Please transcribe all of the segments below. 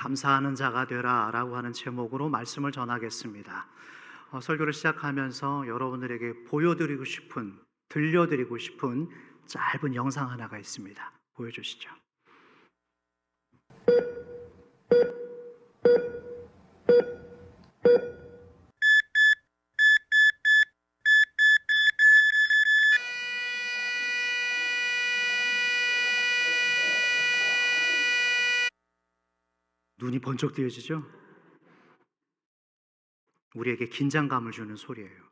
감사하는 자가 되라 라고 하는 제목으로 말씀을 전하겠습니다. 설교를 시작하면서 여러분들에게 보여드리고 싶은, 들려드리고 싶은 짧은 영상 하나가 있습니다. 보여주시죠. 눈이 번쩍 뜨여지죠? 우리에게 긴장감을 주는 소리예요.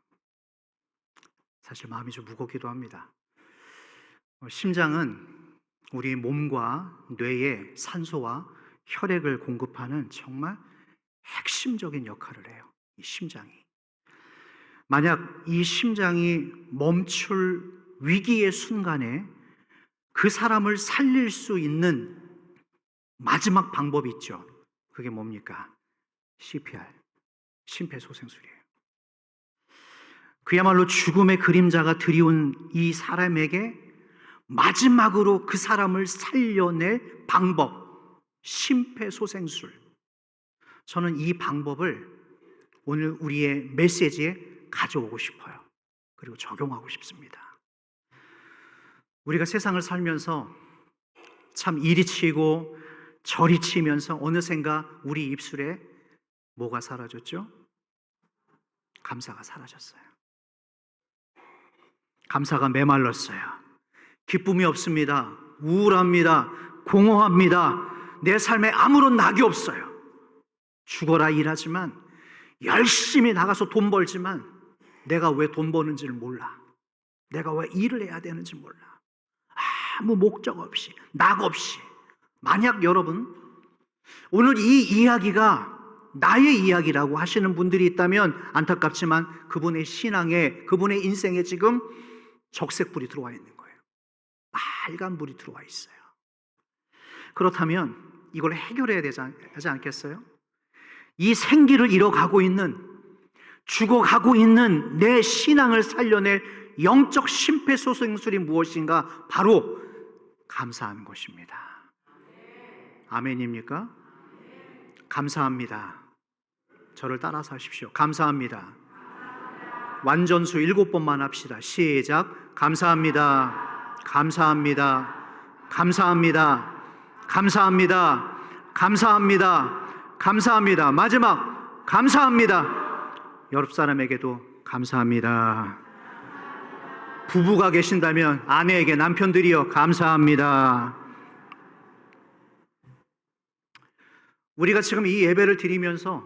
사실 마음이 좀 무겁기도 합니다. 심장은 우리 몸과 뇌에 산소와 혈액을 공급하는 정말 핵심적인 역할을 해요. 이 심장이. 만약 이 심장이 멈출 위기의 순간에 그 사람을 살릴 수 있는 마지막 방법이 있죠. 그게 뭡니까? CPR, 심폐소생술이에요. 그야말로 죽음의 그림자가 드리운 이 사람에게 마지막으로 그 사람을 살려낼 방법, 심폐소생술. 저는 이 방법을 오늘 우리의 메시지에 가져오고 싶어요. 그리고 적용하고 싶습니다. 우리가 세상을 살면서 참 이리 치고 저리 치면서 어느샌가 우리 입술에 뭐가 사라졌죠? 감사가 사라졌어요. 감사가 메말랐어요. 기쁨이 없습니다. 우울합니다. 공허합니다. 내 삶에 아무런 낙이 없어요. 죽어라 일하지만, 열심히 나가서 돈 벌지만 내가 왜 돈 버는지를 몰라. 내가 왜 일을 해야 되는지 몰라. 아무 목적 없이, 낙 없이. 만약 여러분 오늘 이 이야기가 나의 이야기라고 하시는 분들이 있다면 안타깝지만 그분의 신앙에, 그분의 인생에 지금 적색불이 들어와 있는 거예요. 빨간 불이 들어와 있어요. 그렇다면 이걸 해결해야 하지 않겠어요? 이 생기를 잃어가고 있는, 죽어가고 있는 내 신앙을 살려낼 영적 심폐소생술이 무엇인가? 바로 감사하는 것입니다. 아멘입니까? 감사합니다. 저를 따라서 하십시오. 감사합니다. 완전수 7번만 합시다. 시작. 감사합니다. 감사합니다. 감사합니다. 감사합니다. 감사합니다. 감사합니다. 마지막 감사합니다. 옆 사람에게도 감사합니다. 부부가 계신다면 아내에게, 남편들이여 감사합니다. 우리가 지금 이 예배를 드리면서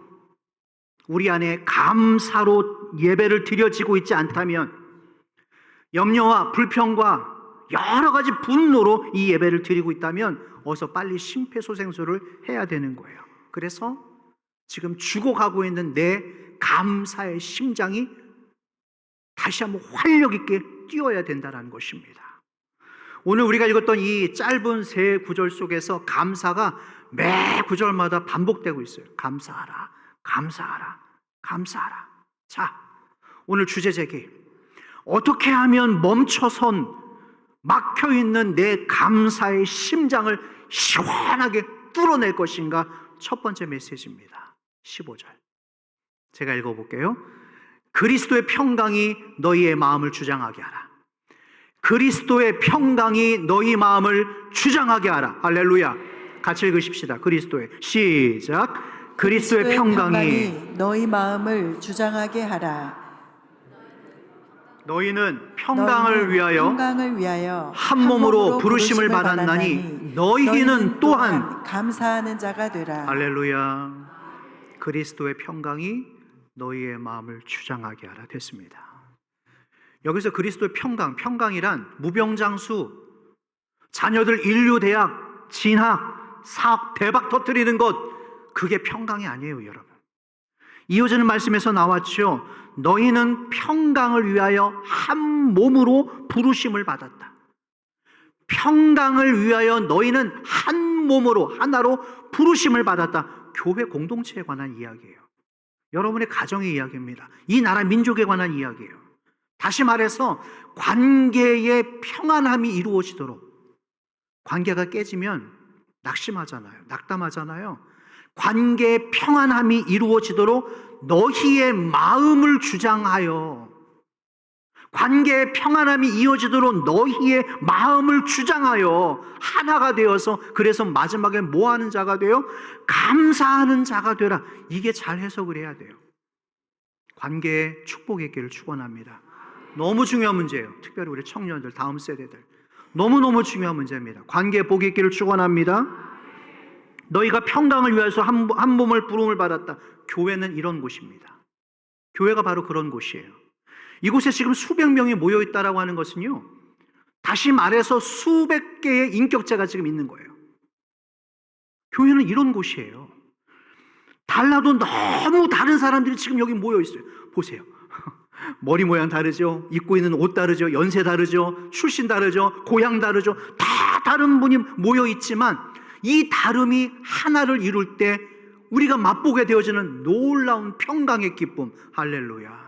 우리 안에 감사로 예배를 드려지고 있지 않다면, 염려와 불평과 여러 가지 분노로 이 예배를 드리고 있다면 어서 빨리 심폐소생술을 해야 되는 거예요. 그래서 지금 죽어가고 있는 내 감사의 심장이 다시 한번 활력 있게 뛰어야 된다는 것입니다. 오늘 우리가 읽었던 이 짧은 세 구절 속에서 감사가 매 구절마다 반복되고 있어요. 감사하라, 감사하라, 감사하라. 자, 오늘 주제 제기. 어떻게 하면 멈춰선 막혀있는 내 감사의 심장을 시원하게 뚫어낼 것인가? 첫 번째 메시지입니다. 15절. 제가 읽어볼게요. 그리스도의 평강이 너희의 마음을 주장하게 하라. 그리스도의 평강이 너희 마음을 주장하게 하라. 할렐루야. 같이 읽으십시다. 그리스도의, 시작. 그리스도의 평강이 너희 마음을 주장하게 하라. 너희는 평강을 위하여 한 몸으로 부르심을 받았나니 너희는 또한 감사하는 자가 되라. 할렐루야. 그리스도의 평강이 너희의 마음을 주장하게 하라. 됐습니다. 여기서 그리스도의 평강이란 무병장수, 자녀들 인류대학, 진학, 사업 대박 터뜨리는 것, 그게 평강이 아니에요, 여러분. 이어지는 말씀에서 나왔죠. 너희는 평강을 위하여 한 몸으로 부르심을 받았다. 평강을 위하여 너희는 한 몸으로, 하나로 부르심을 받았다. 교회 공동체에 관한 이야기예요. 여러분의 가정의 이야기입니다. 이 나라 민족에 관한 이야기예요. 다시 말해서 관계의 평안함이 이루어지도록. 관계가 깨지면 낙심하잖아요. 낙담하잖아요. 관계의 평안함이 이루어지도록 너희의 마음을 주장하여, 관계의 평안함이 이어지도록 너희의 마음을 주장하여 하나가 되어서, 그래서 마지막에 뭐 하는 자가 되어? 감사하는 자가 되라. 이게 잘 해석을 해야 돼요. 관계의 축복의 길을 축원합니다. 너무 중요한 문제예요. 특별히 우리 청년들, 다음 세대들, 너무너무 중요한 문제입니다. 관계의 복의 길을 축원합니다. 너희가 평강을 위해서 한 몸을 부름을 받았다. 교회는 이런 곳입니다. 교회가 바로 그런 곳이에요. 이곳에 지금 수백 명이 모여 있다라고 하는 것은요, 다시 말해서 수백 개의 인격체가 지금 있는 거예요. 교회는 이런 곳이에요. 달라도 너무 다른 사람들이 지금 여기 모여 있어요. 보세요. 머리 모양 다르죠, 입고 있는 옷 다르죠, 연세 다르죠, 출신 다르죠, 고향 다르죠. 다 다른 분이 모여 있지만 이 다름이 하나를 이룰 때 우리가 맛보게 되어지는 놀라운 평강의 기쁨. 할렐루야.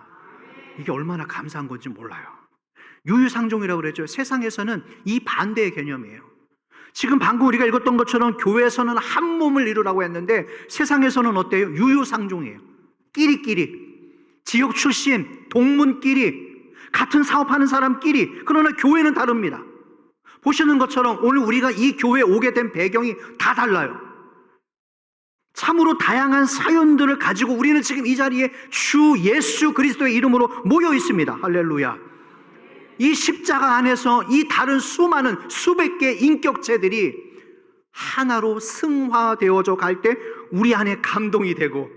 이게 얼마나 감사한 건지 몰라요. 유유상종이라고 그랬죠. 세상에서는 이 반대의 개념이에요. 지금 방금 우리가 읽었던 것처럼 교회에서는 한 몸을 이루라고 했는데 세상에서는 어때요? 유유상종이에요. 끼리끼리, 지역 출신, 동문끼리, 같은 사업하는 사람끼리. 그러나 교회는 다릅니다. 보시는 것처럼 오늘 우리가 이 교회에 오게 된 배경이 다 달라요. 참으로 다양한 사연들을 가지고 우리는 지금 이 자리에 주 예수 그리스도의 이름으로 모여 있습니다. 할렐루야. 이 십자가 안에서 이 다른 수많은 수백 개의 인격체들이 하나로 승화되어져 갈 때 우리 안에 감동이 되고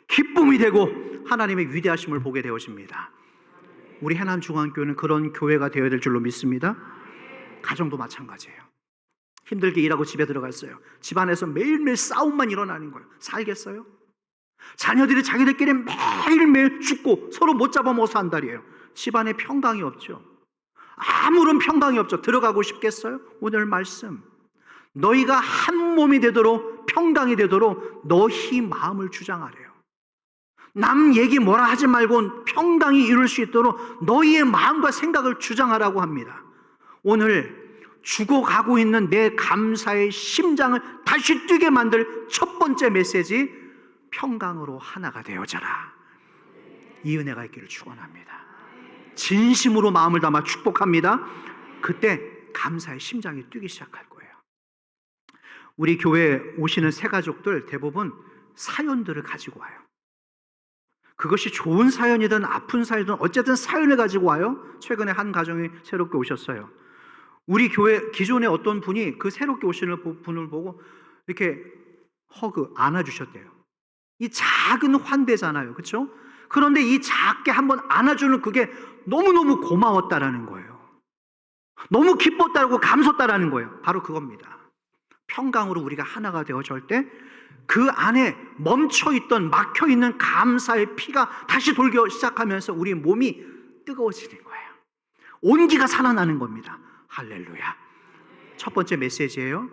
기쁨이 되고 하나님의 위대하심을 보게 되어집니다. 우리 해남중앙교회는 그런 교회가 되어야 될 줄로 믿습니다. 가정도 마찬가지예요. 힘들게 일하고 집에 들어갔어요. 집안에서 매일매일 싸움만 일어나는 거예요. 살겠어요? 자녀들이 자기들끼리 매일매일 죽고 서로 못 잡아먹어서 한달이에요. 집안에 평강이 없죠. 아무런 평강이 없죠. 들어가고 싶겠어요? 오늘 말씀, 너희가 한 몸이 되도록, 평강이 되도록 너희 마음을 주장하래요. 남 얘기 뭐라 하지 말고 평강이 이룰 수 있도록 너희의 마음과 생각을 주장하라고 합니다. 오늘 죽어가고 있는 내 감사의 심장을 다시 뛰게 만들 첫 번째 메시지, 평강으로 하나가 되어져라. 이 은혜가 있기를 축원합니다. 진심으로 마음을 담아 축복합니다. 그때 감사의 심장이 뛰기 시작할 거예요. 우리 교회에 오시는 새가족들 대부분 사연들을 가지고 와요. 그것이 좋은 사연이든 아픈 사연이든 어쨌든 사연을 가지고 와요. 최근에 한 가정이 새롭게 오셨어요. 우리 교회 기존에 어떤 분이 그 새롭게 오시는 분을 보고 이렇게 안아주셨대요. 이 작은 환대잖아요. 그렇죠? 그런데 이 작게 한번 안아주는 그게 너무너무 고마웠다라는 거예요. 너무 기뻤다고 감사했다라는 거예요. 바로 그겁니다. 평강으로 우리가 하나가 되어질 때 그 안에 멈춰있던, 막혀있는 감사의 피가 다시 돌기 시작하면서 우리 몸이 뜨거워지는 거예요. 온기가 살아나는 겁니다. 할렐루야. 첫 번째 메시지예요.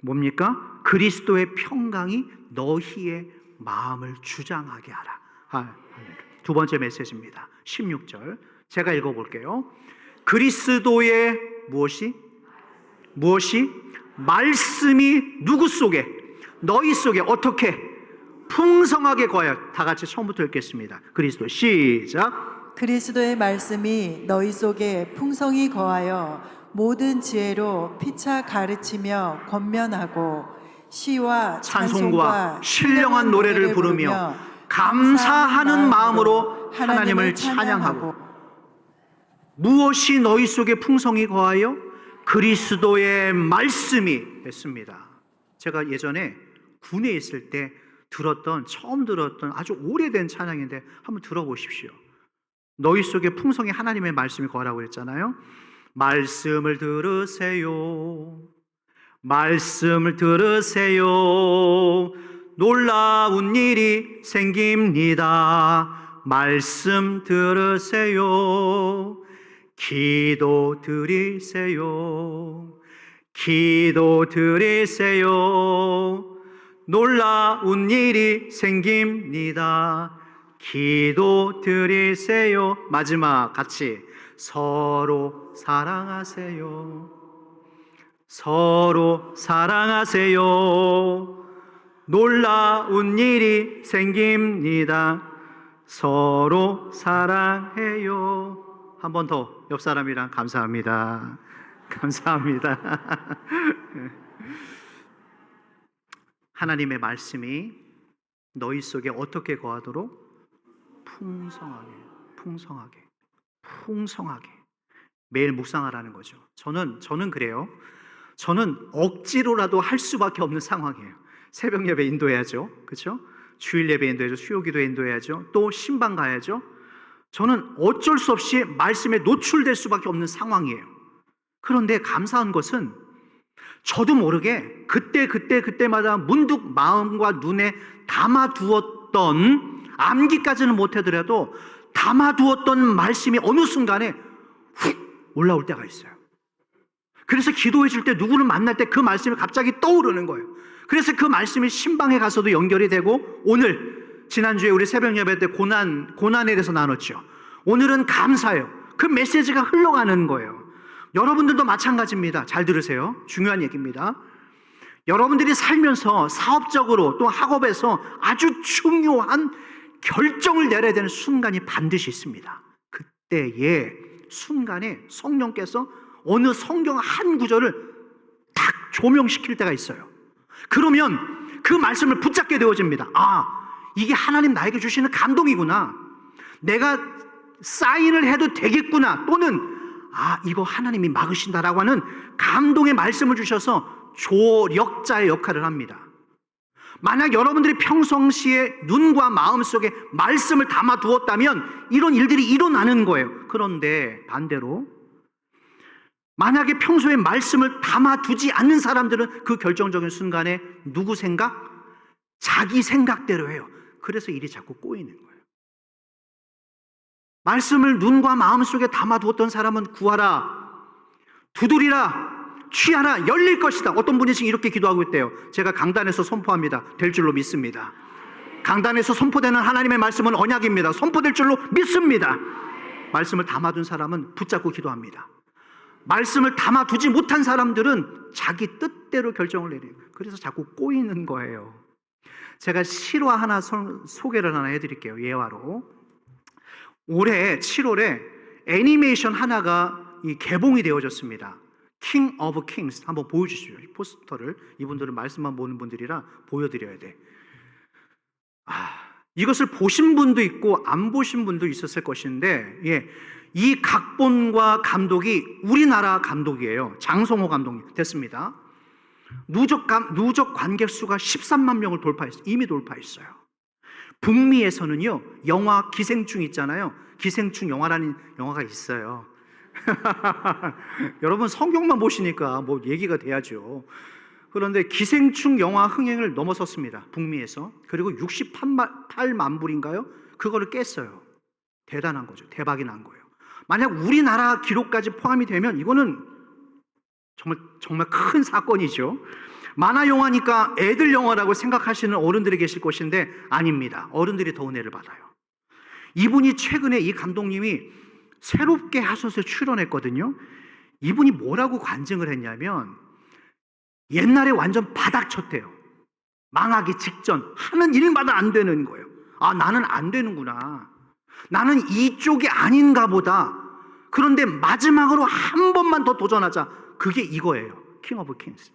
뭡니까? 그리스도의 평강이 너희의 마음을 주장하게 하라. 두 번째 메시지입니다. 16절 제가 읽어볼게요. 그리스도의 무엇이? 말씀이 누구 속에? 너희 속에 어떻게? 풍성하게 거하여. 다 같이 처음부터 읽겠습니다. 그리스도 시작. 그리스도의 말씀이 너희 속에 풍성히 거하여 모든 지혜로 피차 가르치며 권면하고 시와 찬송과 신령한 노래를 부르며 감사하는 마음으로 하나님을 찬양하고. 무엇이 너희 속에 풍성히 거하여? 그리스도의 말씀이 됐습니다. 제가 예전에 군에 있을 때 처음 들었던 아주 오래된 찬양인데 한번 들어보십시오. 너희 속에 풍성히 하나님의 말씀이 거하라고 그랬잖아요. 말씀을 들으세요. 말씀을 들으세요. 놀라운 일이 생깁니다. 말씀 들으세요. 기도 드리세요. 기도 드리세요. 놀라운 일이 생깁니다. 기도 드리세요. 마지막 같이 서로 사랑하세요. 서로 사랑하세요. 놀라운 일이 생깁니다. 서로 사랑해요. 한 번 더 옆 사람이랑 감사합니다. 감사합니다. 하나님의 말씀이 너희 속에 어떻게 거하도록? 풍성하게, 풍성하게, 풍성하게 매일 묵상하라는 거죠. 저는 그래요. 저는 억지로라도 할 수밖에 없는 상황이에요. 새벽 예배 인도해야죠, 그렇죠? 주일 예배 인도해야죠, 수요기도 인도해야죠, 또 신방 가야죠. 저는 어쩔 수 없이 말씀에 노출될 수밖에 없는 상황이에요. 그런데 감사한 것은 저도 모르게 그때마다 문득 마음과 눈에 담아두었던, 암기까지는 못하더라도 담아두었던 말씀이 어느 순간에 훅 올라올 때가 있어요. 그래서 기도해 줄 때, 누구를 만날 때 그 말씀이 갑자기 떠오르는 거예요. 그래서 그 말씀이 신방에 가서도 연결이 되고, 오늘 지난주에 우리 새벽 예배 때 고난에 대해서 나눴죠. 오늘은 감사예요. 그 메시지가 흘러가는 거예요. 여러분들도 마찬가지입니다. 잘 들으세요. 중요한 얘기입니다. 여러분들이 살면서 사업적으로 또 학업에서 아주 중요한 결정을 내려야 되는 순간이 반드시 있습니다. 그때의 순간에 성령께서 어느 성경 한 구절을 딱 조명시킬 때가 있어요. 그러면 그 말씀을 붙잡게 되어집니다. 이게 하나님 나에게 주시는 감동이구나, 내가 사인을 해도 되겠구나, 또는 이거 하나님이 막으신다라고 하는 감동의 말씀을 주셔서 조력자의 역할을 합니다. 만약 여러분들이 평상시에 눈과 마음 속에 말씀을 담아두었다면 이런 일들이 일어나는 거예요. 그런데 반대로 만약에 평소에 말씀을 담아두지 않는 사람들은 그 결정적인 순간에 누구 생각? 자기 생각대로 해요. 그래서 일이 자꾸 꼬이는 거예요. 말씀을 눈과 마음 속에 담아두었던 사람은 구하라, 두드리라, 취하라, 열릴 것이다. 어떤 분이 지금 이렇게 기도하고 있대요. 제가 강단에서 선포합니다. 될 줄로 믿습니다. 강단에서 선포되는 하나님의 말씀은 언약입니다. 선포될 줄로 믿습니다. 말씀을 담아둔 사람은 붙잡고 기도합니다. 말씀을 담아두지 못한 사람들은 자기 뜻대로 결정을 내려요. 그래서 자꾸 꼬이는 거예요. 제가 실화 하나 소개를 하나 해드릴게요. 예화로. 올해 7월에 애니메이션 하나가 개봉이 되어졌습니다. King of Kings. 한번 보여주시죠. 포스터를. 이분들은 말씀만 보는 분들이라 보여드려야 돼. 이것을 보신 분도 있고 안 보신 분도 있었을 것인데, 이 각본과 감독이 우리나라 감독이에요. 장성호 감독님 됐습니다. 누적 관객 수가 13만 명을 돌파했어요. 이미 돌파했어요. 북미에서는요, 영화 기생충 있잖아요. 기생충 영화라는 영화가 있어요. 여러분 성경만 보시니까 뭐 얘기가 돼야죠. 그런데 기생충 영화 흥행을 넘어섰습니다. 북미에서. 그리고 68만 불인가요? 그거를 깼어요. 대단한 거죠. 대박이 난 거예요. 만약 우리나라 기록까지 포함이 되면 이거는 정말 큰 사건이죠. 만화 영화니까 애들 영화라고 생각하시는 어른들이 계실 것인데 아닙니다. 어른들이 더 은혜를 받아요. 이분이 최근에, 이 감독님이 새롭게 하소서에 출연했거든요. 이분이 뭐라고 관증을 했냐면 옛날에 완전 바닥쳤대요. 망하기 직전, 하는 일마다 안 되는 거예요. 나는 안 되는구나, 나는 이쪽이 아닌가 보다. 그런데 마지막으로 한 번만 더 도전하자. 그게 이거예요. 킹 오브 킹스.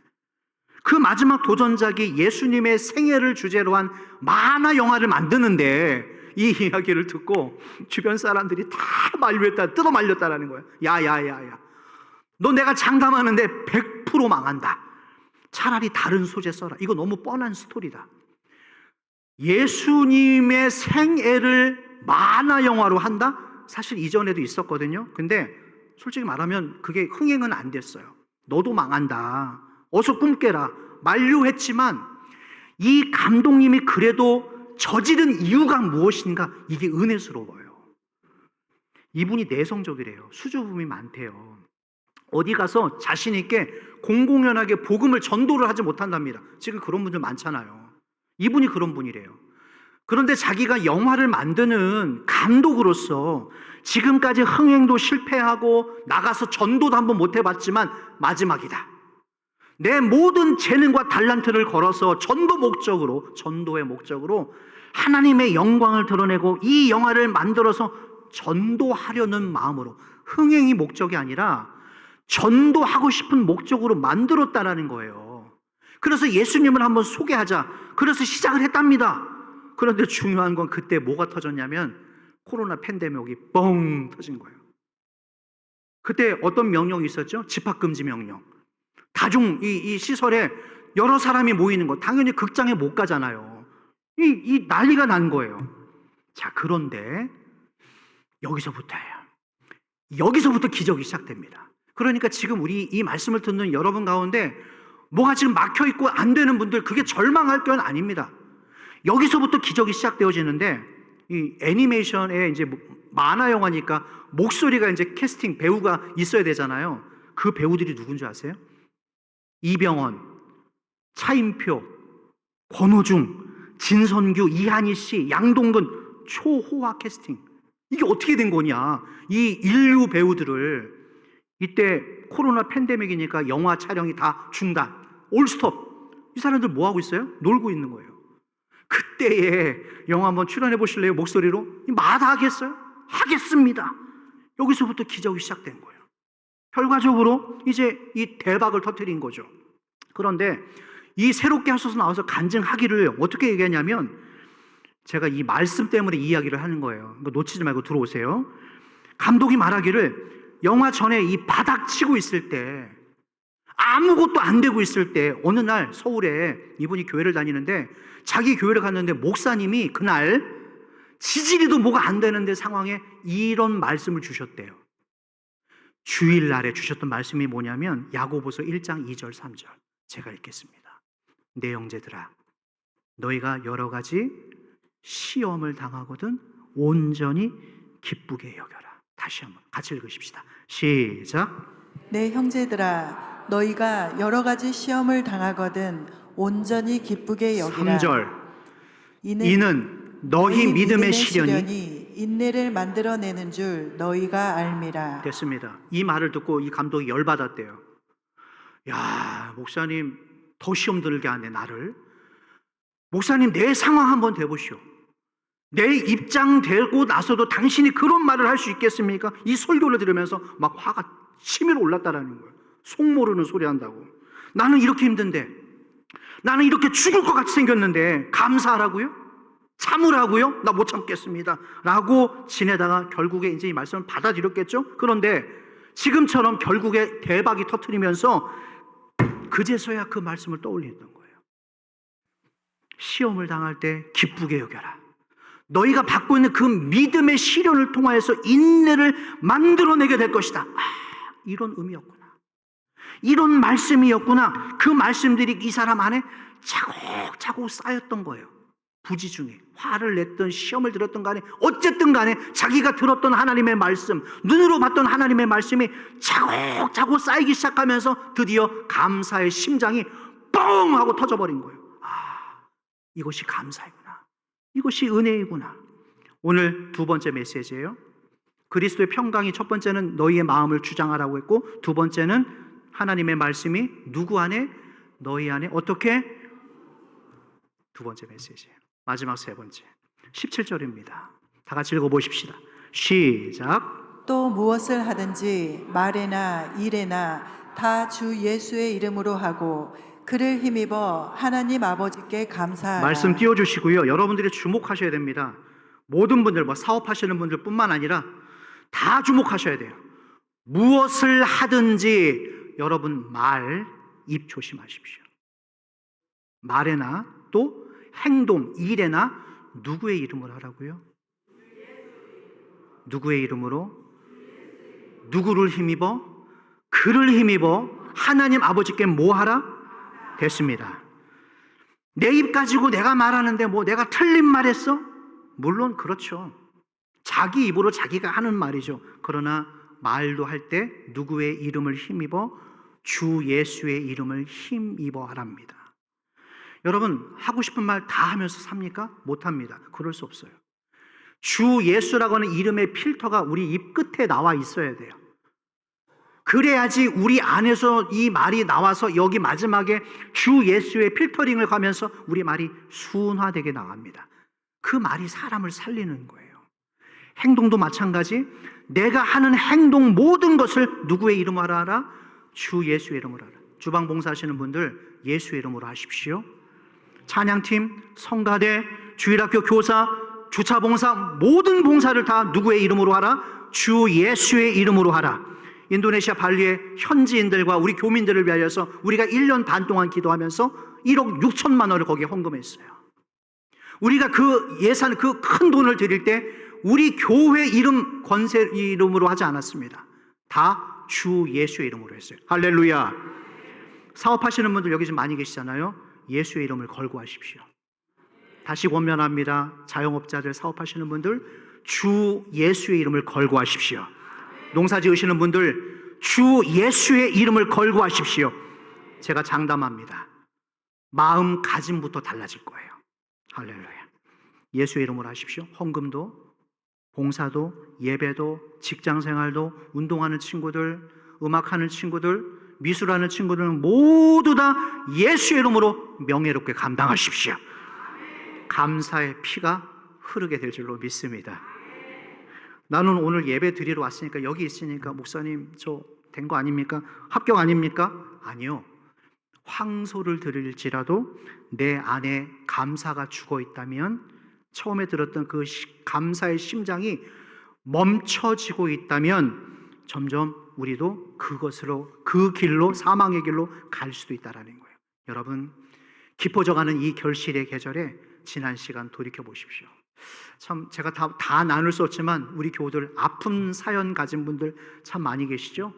그 마지막 도전작이 예수님의 생애를 주제로 한 만화 영화를 만드는데, 이 이야기를 듣고 주변 사람들이 다 뜯어 말렸다라는 거예요. 야야야야, 너 내가 장담하는데 100% 망한다. 차라리 다른 소재 써라. 이거 너무 뻔한 스토리다. 예수님의 생애를 만화 영화로 한다? 사실 이전에도 있었거든요. 근데 솔직히 말하면 그게 흥행은 안 됐어요. 너도 망한다, 어서 꿈 깨라, 만류했지만 이 감독님이 그래도 저지른 이유가 무엇인가, 이게 은혜스러워요. 이분이 내성적이래요. 수줍음이 많대요. 어디 가서 자신 있게 공공연하게 복음을 전도를 하지 못한답니다. 지금 그런 분들 많잖아요. 이분이 그런 분이래요. 그런데 자기가 영화를 만드는 감독으로서 지금까지 흥행도 실패하고 나가서 전도도 한번 못 해봤지만 마지막이다. 내 모든 재능과 달란트를 걸어서 전도의 목적으로 하나님의 영광을 드러내고 이 영화를 만들어서 전도하려는 마음으로, 흥행이 목적이 아니라 전도하고 싶은 목적으로 만들었다라는 거예요. 그래서 예수님을 한번 소개하자. 그래서 시작을 했답니다. 그런데 중요한 건 그때 뭐가 터졌냐면 코로나 팬데믹이 뻥 터진 거예요. 그때 어떤 명령이 있었죠? 집합금지 명령. 이 시설에 여러 사람이 모이는 거, 당연히 극장에 못 가잖아요. 이 난리가 난 거예요. 자, 그런데 여기서부터 기적이 시작됩니다. 그러니까 지금 우리 이 말씀을 듣는 여러분 가운데 뭐가 지금 막혀 있고 안 되는 분들, 그게 절망할 건 아닙니다. 여기서부터 기적이 시작되어지는데, 이 애니메이션에 이제 만화 영화니까 목소리가 이제 캐스팅 배우가 있어야 되잖아요. 그 배우들이 누군지 아세요? 이병헌, 차인표, 권호중, 진선규, 이한희 씨, 양동근, 초호화 캐스팅. 이게 어떻게 된 거냐? 이 인류 배우들을 이때 코로나 팬데믹이니까 영화 촬영이 다 중단, 올스톱. 이 사람들 뭐 하고 있어요? 놀고 있는 거예요. 그때에 영화 한번 출연해 보실래요? 목소리로? 마다하겠어요? 하겠습니다. 여기서부터 기적이 시작된 거예요. 결과적으로 이제 이 대박을 터뜨린 거죠. 그런데 이 새롭게 하셔서 나와서 간증하기를 어떻게 얘기하냐면, 제가 이 말씀 때문에 이야기를 하는 거예요. 놓치지 말고 들어오세요. 감독이 말하기를 영화 전에 이 바닥 치고 있을 때, 아무것도 안 되고 있을 때, 어느 날 서울에 이분이 교회를 다니는데 자기 교회를 갔는데 목사님이 그날 지지리도 뭐가 안 되는데 상황에 이런 말씀을 주셨대요. 주일날에 주셨던 말씀이 뭐냐면 야고보서 1장 2절 3절. 제가 읽겠습니다. 내 형제들아, 너희가 여러 가지 시험을 당하거든 온전히 기쁘게 여겨라. 다시 한번 같이 읽으십시다. 시작. 내 형제들아, 너희가 여러 가지 시험을 당하거든 온전히 기쁘게 여기라. 3절. 이는 너희 믿음의 시련이 인내를 만들어내는 줄 너희가 알미라. 됐습니다. 이 말을 듣고 이 감독이 열받았대요. 야, 목사님 더 시험 들게 하네, 나를. 목사님, 내 상황 한번 대보시오. 내 입장 되고 나서도 당신이 그런 말을 할 수 있겠습니까? 이 설교를 들으면서 막 화가 치밀어 올랐다라는 거예요. 속 모르는 소리 한다고. 나는 이렇게 힘든데, 나는 이렇게 죽을 것 같이 생겼는데 감사하라고요? 참으라고요? 나 못 참겠습니다 라고 지내다가 결국에 이제 이 말씀을 받아들였겠죠? 그런데 지금처럼 결국에 대박이 터뜨리면서 그제서야 그 말씀을 떠올리던 거예요. 시험을 당할 때 기쁘게 여겨라. 너희가 받고 있는 그 믿음의 시련을 통하여서 인내를 만들어내게 될 것이다. 이런 의미였구나. 이런 말씀이었구나. 그 말씀들이 이 사람 안에 차곡차곡 쌓였던 거예요. 부지 중에 화를 냈던 시험을 들었던 간에 어쨌든 간에 자기가 들었던 하나님의 말씀, 눈으로 봤던 하나님의 말씀이 차곡차곡 쌓이기 시작하면서 드디어 감사의 심장이 뻥 하고 터져버린 거예요. 이것이 감사이구나. 이것이 은혜이구나. 오늘 두 번째 메시지예요. 그리스도의 평강이 첫 번째는 너희의 마음을 주장하라고 했고, 두 번째는 하나님의 말씀이 누구 안에? 너희 안에 어떻게? 두 번째 메시지예요. 마지막 세 번째 17절입니다. 다 같이 읽어보십시다. 시작. 또 무엇을 하든지 말에나 일에나 다 주 예수의 이름으로 하고 그를 힘입어 하나님 아버지께 감사하라. 말씀 띄워주시고요. 여러분들이 주목하셔야 됩니다. 모든 분들, 사업하시는 분들 뿐만 아니라 다 주목하셔야 돼요. 무엇을 하든지 여러분 입 조심하십시오. 말에나 또 행동, 일에나 누구의 이름으로 하라고요? 누구의 이름으로? 누구를 힘입어? 그를 힘입어 하나님 아버지께 뭐 하라? 됐습니다. 내 입 가지고 내가 말하는데 내가 틀린 말 했어? 물론 그렇죠. 자기 입으로 자기가 하는 말이죠. 그러나 말도 할 때 누구의 이름을 힘입어? 주 예수의 이름을 힘입어 하랍니다. 여러분, 하고 싶은 말 다 하면서 삽니까? 못합니다. 그럴 수 없어요. 주 예수라고 하는 이름의 필터가 우리 입 끝에 나와 있어야 돼요. 그래야지 우리 안에서 이 말이 나와서 여기 마지막에 주 예수의 필터링을 가면서 우리 말이 순화되게 나갑니다. 그 말이 사람을 살리는 거예요. 행동도 마찬가지. 내가 하는 행동 모든 것을 누구의 이름으로 하라? 주 예수의 이름으로 하라. 주방 봉사하시는 분들 예수의 이름으로 하십시오. 찬양팀, 성가대, 주일학교 교사, 주차 봉사, 모든 봉사를 다 누구의 이름으로 하라? 주 예수의 이름으로 하라. 인도네시아 발리의 현지인들과 우리 교민들을 위하여서 우리가 1년 반 동안 기도하면서 1억 6천만 원을 거기에 헌금했어요. 우리가 그 예산, 그 큰 돈을 드릴 때 우리 교회 이름, 권세 이름으로 하지 않았습니다. 다 주 예수의 이름으로 했어요. 할렐루야. 사업하시는 분들 여기 좀 많이 계시잖아요. 예수의 이름을 걸고 하십시오. 다시 권면합니다. 자영업자들, 사업하시는 분들 주 예수의 이름을 걸고 하십시오. 농사 지으시는 분들 주 예수의 이름을 걸고 하십시오. 제가 장담합니다. 마음가짐부터 달라질 거예요. 할렐루야. 예수의 이름으로 하십시오. 헌금도, 봉사도, 예배도, 직장생활도, 운동하는 친구들, 음악하는 친구들, 미술하는 친구들 모두 다 예수의 이름으로 명예롭게 감당하십시오. 감사의 피가 흐르게 될 줄로 믿습니다. 나는 오늘 예배 드리러 왔으니까, 여기 있으니까 목사님 저 된 거 아닙니까? 합격 아닙니까? 아니요. 황소를 드릴지라도 내 안에 감사가 죽어 있다면, 처음에 들었던 그 감사의 심장이 멈춰지고 있다면 점점 우리도 그것으로, 그 길로, 사망의 길로 갈 수도 있다라는 거예요. 여러분, 깊어져가는 이 결실의 계절에 지난 시간 돌이켜 보십시오. 참 제가 다 나눌 수 없지만 우리 교우들 아픈 사연 가진 분들 참 많이 계시죠.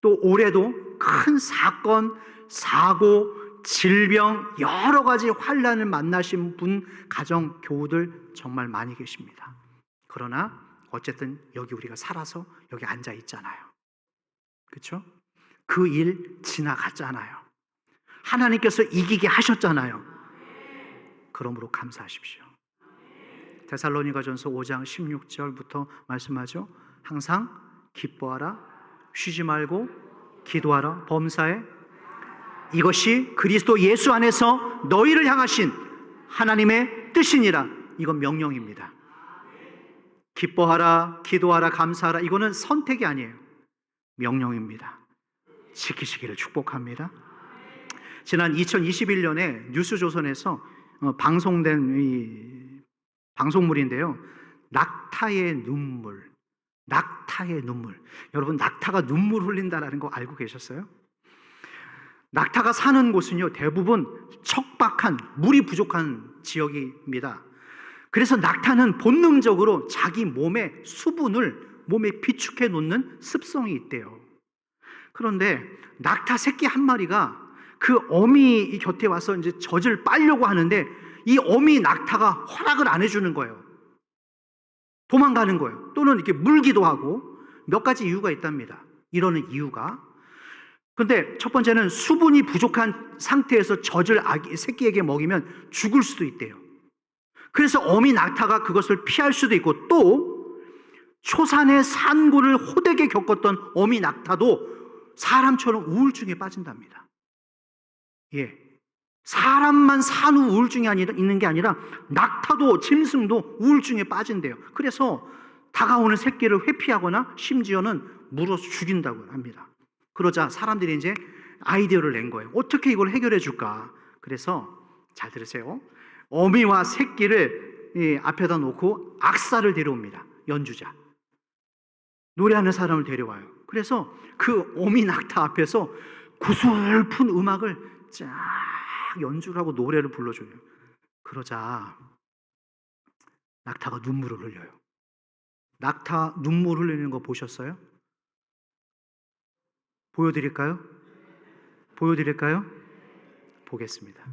또 올해도 큰 사건, 사고, 질병, 여러 가지 환난을 만나신 분, 가정, 교우들 정말 많이 계십니다. 그러나 어쨌든 여기 우리가 살아서 여기 앉아 있잖아요. 그렇죠? 그 일 지나갔잖아요. 하나님께서 이기게 하셨잖아요. 그러므로 감사하십시오. 데살로니가전서 5장 16절부터 말씀하죠. 항상 기뻐하라, 쉬지 말고 기도하라, 범사에 이것이 그리스도 예수 안에서 너희를 향하신 하나님의 뜻이니라. 이건 명령입니다. 기뻐하라, 기도하라, 감사하라. 이거는 선택이 아니에요. 명령입니다. 지키시기를 축복합니다. 지난 2021년에 뉴스조선에서 방송된 이 방송물인데요. 낙타의 눈물. 낙타의 눈물. 여러분, 낙타가 눈물 흘린다는 거 알고 계셨어요? 낙타가 사는 곳은요, 대부분 척박한, 물이 부족한 지역입니다. 그래서 낙타는 본능적으로 자기 몸의 수분을 몸에 비축해 놓는 습성이 있대요. 그런데 낙타 새끼 한 마리가 그 어미 곁에 와서 이제 젖을 빨려고 하는데 이 어미 낙타가 허락을 안 해주는 거예요. 도망가는 거예요. 또는 이렇게 물기도 하고. 몇 가지 이유가 있답니다. 이러는 이유가. 근데 첫 번째는 수분이 부족한 상태에서 젖을 새끼에게 먹이면 죽을 수도 있대요. 그래서 어미 낙타가 그것을 피할 수도 있고, 또 초산의 산고를 호되게 겪었던 어미 낙타도 사람처럼 우울증에 빠진답니다. 예, 사람만 산후 우울증이 있는 게 아니라 낙타도, 짐승도 우울증에 빠진대요. 그래서 다가오는 새끼를 회피하거나 심지어는 물어서 죽인다고 합니다. 그러자 사람들이 이제 아이디어를 낸 거예요. 어떻게 이걸 해결해 줄까? 그래서 잘 들으세요. 어미와 새끼를 앞에다 놓고 악사를 데려옵니다. 연주자. 노래하는 사람을 데려와요. 그래서 그 어미 낙타 앞에서 구슬픈 음악을 쫙 연주를 하고 노래를 불러줘요. 그러자 낙타가 눈물을 흘려요. 낙타 눈물 흘리는 거 보셨어요? 보여드릴까요? 보여드릴까요? 보겠습니다.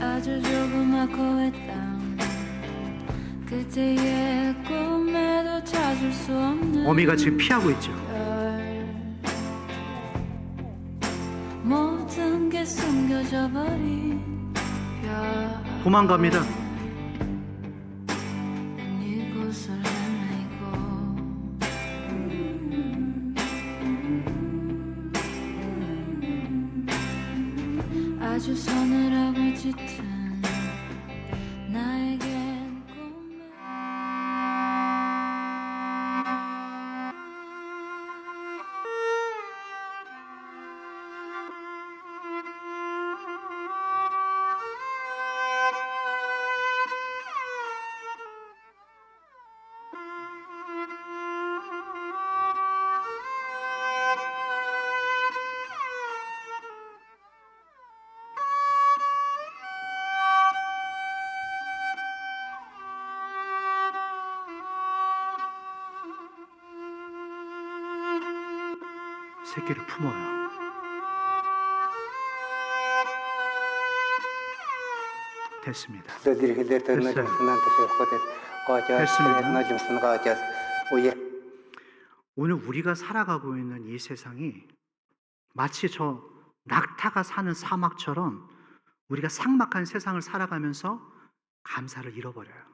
아주 조그맣고 했던 그때의 꿈에도 찾을 수 없는 어미가 지금 피하고 있죠. 별 모든 게 숨겨져 버린 별 도망갑니다. 난 이곳을 헤매고 아주 서늘하고 짙은 나에겐 꿈에 새끼를 품어요. 됐습니다. 됐어요. 오늘 우리가 살아가고 있는 이 세상이 마치 저 낙타가 사는 사막처럼 우리가 삭막한 세상을 살아가면서 감사를 잃어버려요.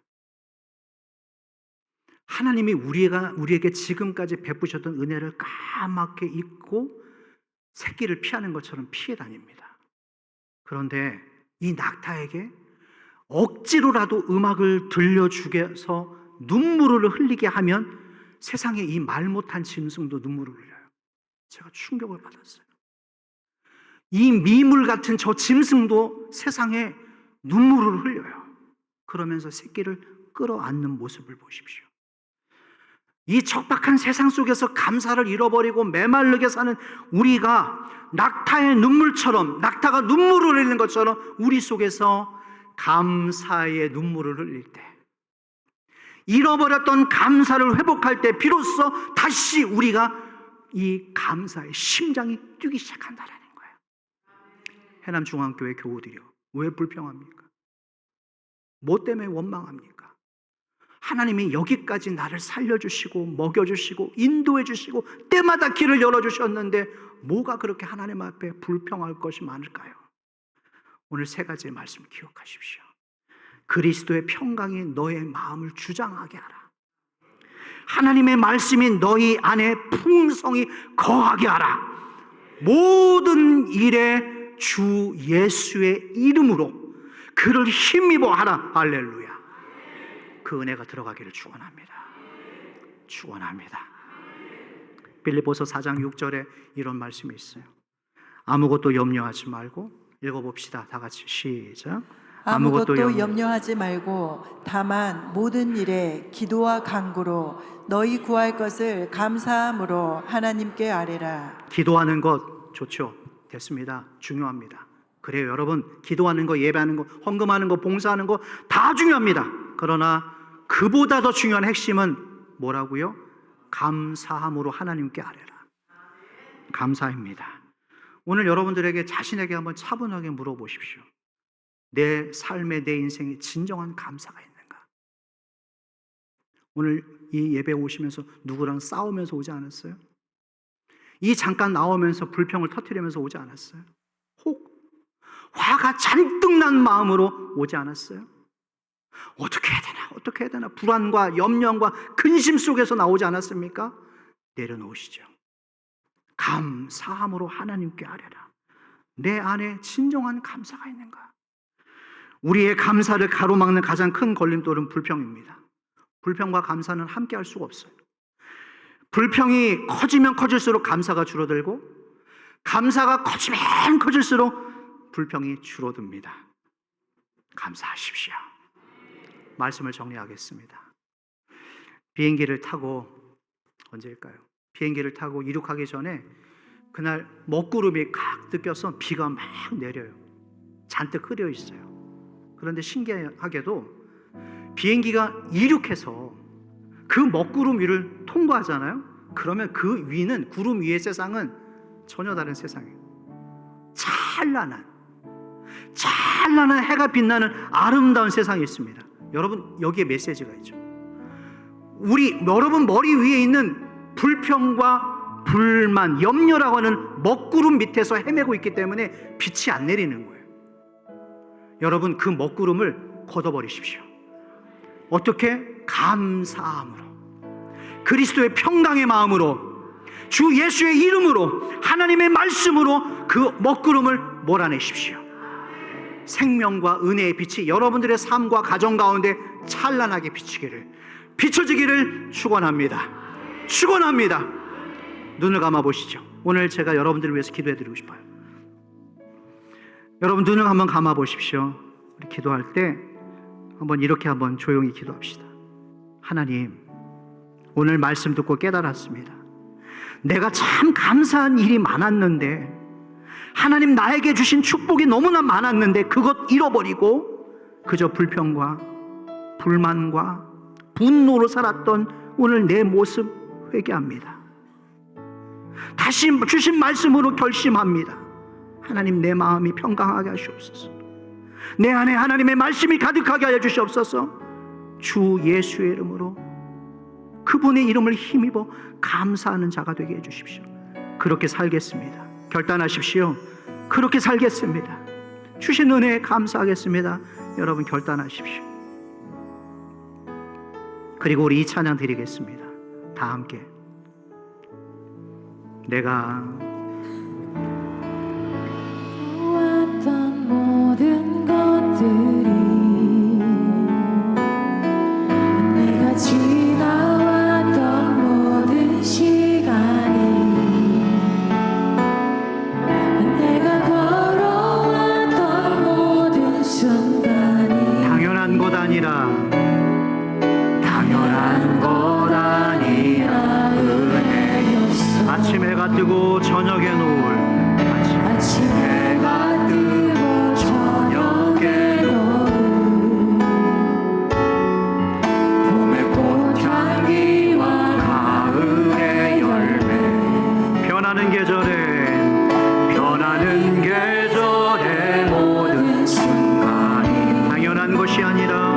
하나님이 우리에게 지금까지 베푸셨던 은혜를 까맣게 잊고 새끼를 피하는 것처럼 피해 다닙니다. 그런데 이 낙타에게 억지로라도 음악을 들려주게서 눈물을 흘리게 하면 세상에 이 말 못한 짐승도 눈물을 흘려요. 제가 충격을 받았어요. 이 미물 같은 저 짐승도 세상에 눈물을 흘려요. 그러면서 새끼를 끌어안는 모습을 보십시오. 이 척박한 세상 속에서 감사를 잃어버리고 메말르게 사는 우리가 낙타의 눈물처럼, 낙타가 눈물을 흘리는 것처럼 우리 속에서 감사의 눈물을 흘릴 때, 잃어버렸던 감사를 회복할 때 비로소 다시 우리가 이 감사의 심장이 뛰기 시작한다라는 거예요. 해남중앙교회 교우들이요, 왜 불평합니까? 뭐 때문에 원망합니까? 하나님이 여기까지 나를 살려주시고 먹여주시고 인도해주시고 때마다 길을 열어주셨는데 뭐가 그렇게 하나님 앞에 불평할 것이 많을까요? 오늘 세 가지의 말씀 기억하십시오. 그리스도의 평강이 너의 마음을 주장하게 하라. 하나님의 말씀이 너희 안에 풍성히 거하게 하라. 모든 일에 주 예수의 이름으로 그를 힘입어 하라. 할렐루야. 그 은혜가 들어가기를 축원합니다. 축원합니다. 빌립보서 4장 6절에 이런 말씀이 있어요. 아무것도 염려하지 말고, 읽어봅시다. 다 같이 시작. 아무것도 염려하지 말고 다만 모든 일에 기도와 간구로 너희 구할 것을 감사함으로 하나님께 아뢰라. 기도하는 것 좋죠. 됐습니다. 중요합니다. 그래요, 여러분. 기도하는 거, 예배하는 거, 헌금하는 거, 봉사하는 거 다 중요합니다. 그러나 그보다 더 중요한 핵심은 뭐라고요? 감사함으로 하나님께 아뢰라. 감사입니다. 오늘 여러분들에게 자신에게 한번 차분하게 물어보십시오. 내 삶에, 내 인생에 진정한 감사가 있는가? 오늘 이 예배 오시면서 누구랑 싸우면서 오지 않았어요? 이 잠깐 나오면서 불평을 터뜨리면서 오지 않았어요? 혹 화가 잔뜩 난 마음으로 오지 않았어요? 어떻게 해야 되나, 어떻게 해야 되나, 불안과 염려와 근심 속에서 나오지 않았습니까? 내려놓으시죠. 감사함으로 하나님께 아뢰라. 내 안에 진정한 감사가 있는가? 우리의 감사를 가로막는 가장 큰 걸림돌은 불평입니다. 불평과 감사는 함께 할 수가 없어요. 불평이 커지면 커질수록 감사가 줄어들고, 감사가 커지면 커질수록 불평이 줄어듭니다. 감사하십시오. 말씀을 정리하겠습니다. 비행기를 타고, 언제일까요? 비행기를 타고 이륙하기 전에 그날 먹구름이 가득 껴서 비가 막 내려요. 잔뜩 흐려 있어요. 그런데 신기하게도 비행기가 이륙해서 그 먹구름 위를 통과하잖아요. 그러면 그 위는, 구름 위의 세상은 전혀 다른 세상이에요. 찬란한 해가 빛나는 아름다운 세상이 있습니다. 여러분, 여기에 메시지가 있죠. 여러분 머리 위에 있는 불평과 불만, 염려라고 하는 먹구름 밑에서 헤매고 있기 때문에 빛이 안 내리는 거예요. 여러분, 그 먹구름을 걷어버리십시오. 어떻게? 감사함으로, 그리스도의 평강의 마음으로, 주 예수의 이름으로, 하나님의 말씀으로 그 먹구름을 몰아내십시오. 생명과 은혜의 빛이 여러분들의 삶과 가정 가운데 찬란하게 비춰지기를 축원합니다. 축원합니다. 눈을 감아 보시죠. 오늘 제가 여러분들을 위해서 기도해 드리고 싶어요. 여러분, 눈을 한번 감아 보십시오. 우리 기도할 때 한번 이렇게 한번 조용히 기도합시다. 하나님, 오늘 말씀 듣고 깨달았습니다. 내가 참 감사한 일이 많았는데, 하나님 나에게 주신 축복이 너무나 많았는데 그것 잃어버리고 그저 불평과 불만과 분노로 살았던 오늘 내 모습 회개합니다. 다시 주신 말씀으로 결심합니다. 하나님, 내 마음이 평강하게 하시옵소서. 내 안에 하나님의 말씀이 가득하게 하여 주시옵소서. 주 예수의 이름으로 그분의 이름을 힘입어 감사하는 자가 되게 해주십시오. 그렇게 살겠습니다. 결단하십시오. 그렇게 살겠습니다. 주신 은혜에 감사하겠습니다. 여러분, 결단하십시오. 그리고 우리 이 찬양 드리겠습니다. 다 함께. 내가 왔던 모든 것들이 내가 지나왔던 모든 시간이 내가 걸어왔던 모든 순간이 당연한 것 아니라 은혜였어. 아침 해가 뜨고 저녁에 노을, 아침 해가 뜨고 저녁에 노을 봄의 꽃향기와 가을의 열매 변하는 계절의 모든 순간이 당연한 것이 아니라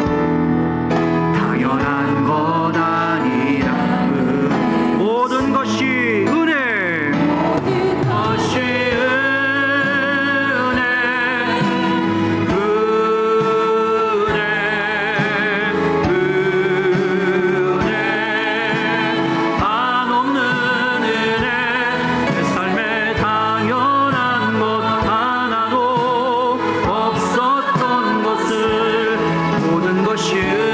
모든 것이 은혜, 한없는 은혜, 내 삶에 당연한 것 하나도 없었던 것을 모든 것이